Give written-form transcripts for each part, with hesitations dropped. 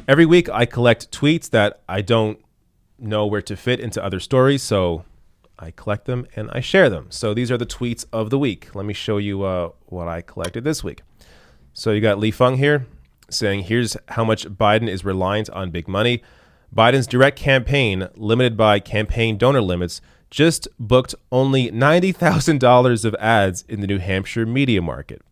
Every week I collect tweets that I don't know where to fit into other stories, so I collect them and I share them. So these are the tweets of the week. Let me show you what I collected this week. So you got Li Feng here saying, here's how much Biden is reliant on big money. Biden's direct campaign, limited by campaign donor limits, just booked only $90,000 of ads in the New Hampshire media market.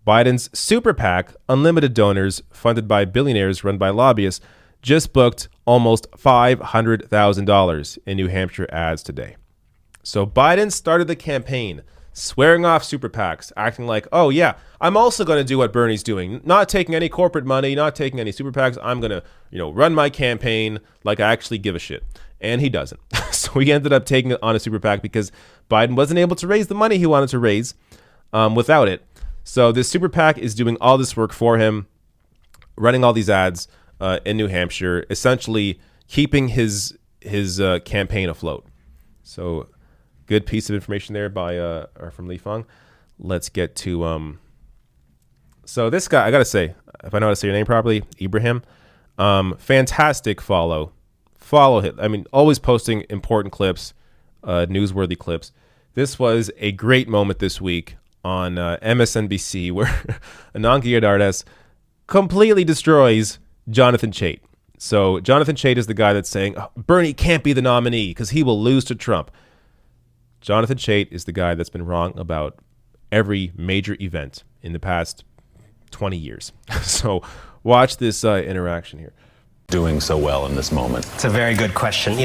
Biden's super PAC, unlimited donors funded by billionaires run by lobbyists, just booked almost $500,000 in New Hampshire ads today. So Biden started the campaign swearing off super PACs, acting like, oh yeah, I'm also going to do what Bernie's doing, not taking any corporate money, not taking any super PACs. I'm going to, run my campaign like I actually give a shit. And he doesn't. So he ended up taking it on a super PAC because Biden wasn't able to raise the money he wanted to raise without it. So this super PAC is doing all this work for him, running all these ads in New Hampshire, essentially keeping his campaign afloat. So good piece of information there from Li Feng. Let's get to so this guy, I gotta say, if I know how to say your name properly, Ibrahim, fantastic follow him. I mean, always posting important clips, newsworthy clips. This was a great moment this week on MSNBC where Anand completely destroys Jonathan Chait. So Jonathan Chait is the guy that's saying, oh, Bernie can't be the nominee because he will lose to Trump. Jonathan Chait is the guy that's been wrong about every major event in the past 20 years. So watch this interaction here. Doing so well in this moment? It's a very good question.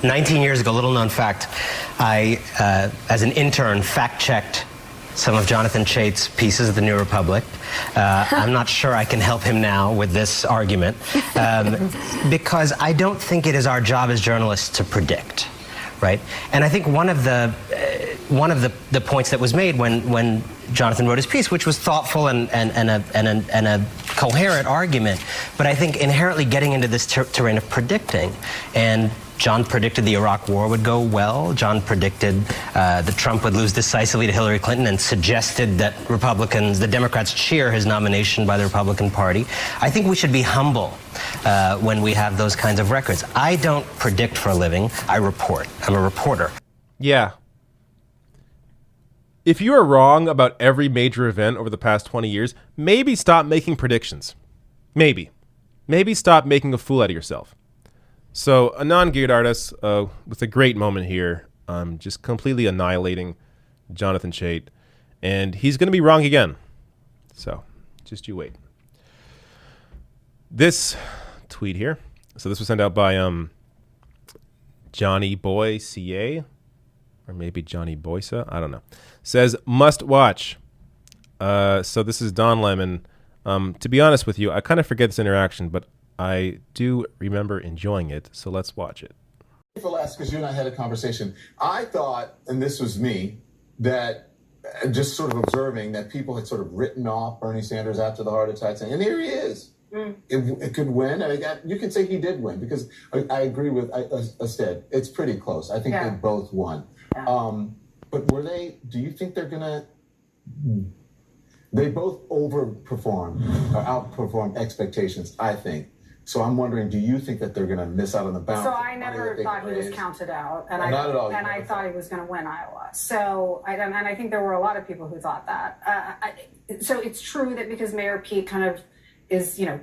19 years ago, little known fact, I, as an intern, fact-checked some of Jonathan Chait's pieces of the New Republic. I'm not sure I can help him now with this argument because I don't think it is our job as journalists to predict, right? And I think one of the points that was made when Jonathan wrote his piece, which was thoughtful and a coherent argument, but I think inherently getting into this terrain of predicting. And John predicted the Iraq War would go well. John predicted that Trump would lose decisively to Hillary Clinton and suggested that the Democrats cheer his nomination by the Republican Party. I think we should be humble when we have those kinds of records. I don't predict for a living. I report. I'm a reporter. Yeah. If you are wrong about every major event over the past 20 years, maybe stop making predictions. Maybe stop making a fool out of yourself. So Anand Giridharadas with a great moment here, just completely annihilating Jonathan Chait, and he's going to be wrong again. So just you wait. This tweet here. So this was sent out by Johnny Boy CA, or maybe Johnny Boysa. I don't know. Says must watch. So this is Don Lemon. To be honest with you, I kind of forget this interaction, but I do remember enjoying it, so let's watch it. For last, because you and I had a conversation, I thought, and this was me, that just sort of observing that people had sort of written off Bernie Sanders after the heart attack, saying, and here he is. It could win. I mean, you can say he did win, because I agree with Astead. It's pretty close. I think they both won. Yeah. But do you think they're going to... They both overperformed or outperformed expectations, I think. So I'm wondering, do you think that they're going to miss out on the bounty? So I never thought he was counted out, and not at all. And I thought he was going to win Iowa. So I think there were a lot of people who thought that. So it's true that because Mayor Pete kind of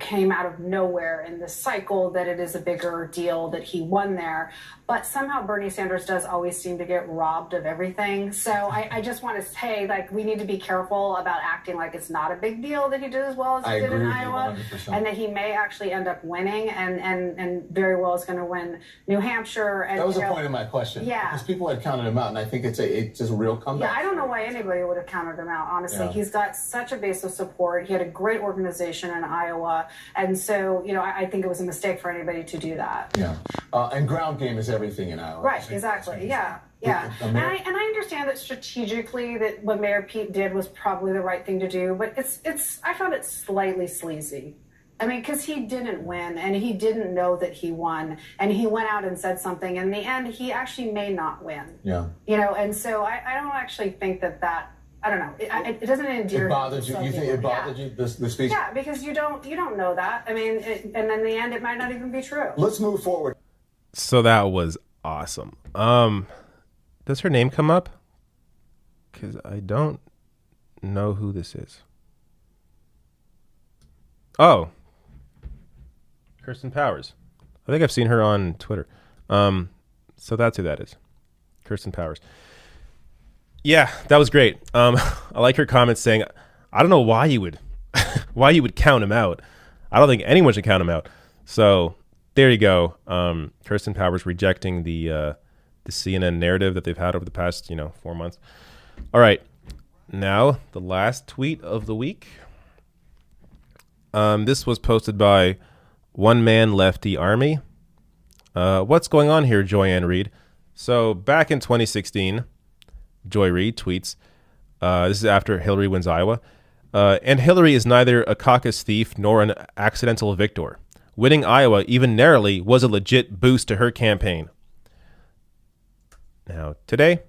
came out of nowhere in this cycle, that it is a bigger deal that he won there. But somehow Bernie Sanders does always seem to get robbed of everything. So I just want to say, we need to be careful about acting like it's not a big deal that he did as well as he did in Iowa, and that he may actually end up winning and very well is going to win New Hampshire. And, that was the point of my question. Yeah. Because people had counted him out, and I think it's just a real comeback. Yeah, I don't know why anybody would have counted him out, honestly. Yeah. He's got such a base of support. He had a great organization in Iowa. And so, I think it was a mistake for anybody to do that. Yeah. And ground game is everything in Iowa. Right, exactly. Yeah. Yeah. And I understand that strategically that what Mayor Pete did was probably the right thing to do, but I found it slightly sleazy. I mean, because he didn't win and he didn't know that he won, and he went out and said something. In the end, he actually may not win. Yeah. And so I don't actually think that I don't know. It doesn't endear. It bothers you. You think it bothered you, the speech? Yeah, because you don't know that. I mean, and in the end, it might not even be true. Let's move forward. So that was awesome. Does her name come up? Because I don't know who this is. Oh, Kirsten Powers. I think I've seen her on Twitter. So that's who that is. Kirsten Powers. Yeah, that was great. I like her comments saying, I don't know why you would count him out. I don't think anyone should count him out. So there you go. Kirsten Powers rejecting the CNN narrative that they've had over the past, 4 months. All right. Now, the last tweet of the week. This was posted by One Man Lefty Army. What's going on here, Joyanne Reed? So back in 2016, Joy Reid tweets, this is after Hillary wins Iowa, and Hillary is neither a caucus thief nor an accidental victor. Winning Iowa, even narrowly, was a legit boost to her campaign. Now, today,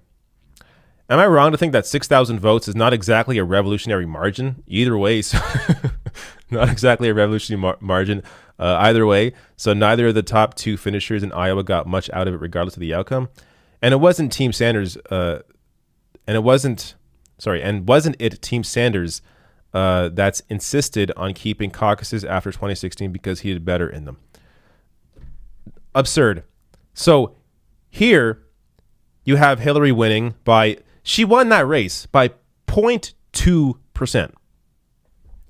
am I wrong to think that 6,000 votes is not exactly a revolutionary margin? Either way, so not exactly a revolutionary margin either way. So neither of the top two finishers in Iowa got much out of it, regardless of the outcome. And it wasn't Team Sanders. Wasn't it Team Sanders that's insisted on keeping caucuses after 2016 because he did better in them? Absurd. So here you have Hillary winning she won that race by 0.2%.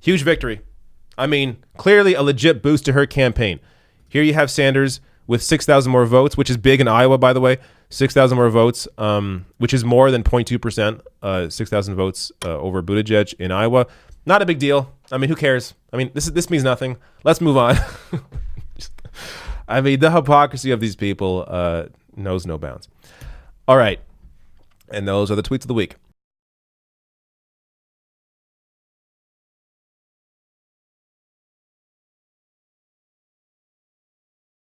Huge victory. I mean, clearly a legit boost to her campaign. Here you have Sanders with 6,000 more votes, which is big in Iowa, by the way. 6,000 more votes, which is more than 0.2%. 6,000 votes over Buttigieg in Iowa. Not a big deal. I mean, who cares? I mean, this means nothing. Let's move on. I mean, the hypocrisy of these people knows no bounds. All right. And those are the tweets of the week.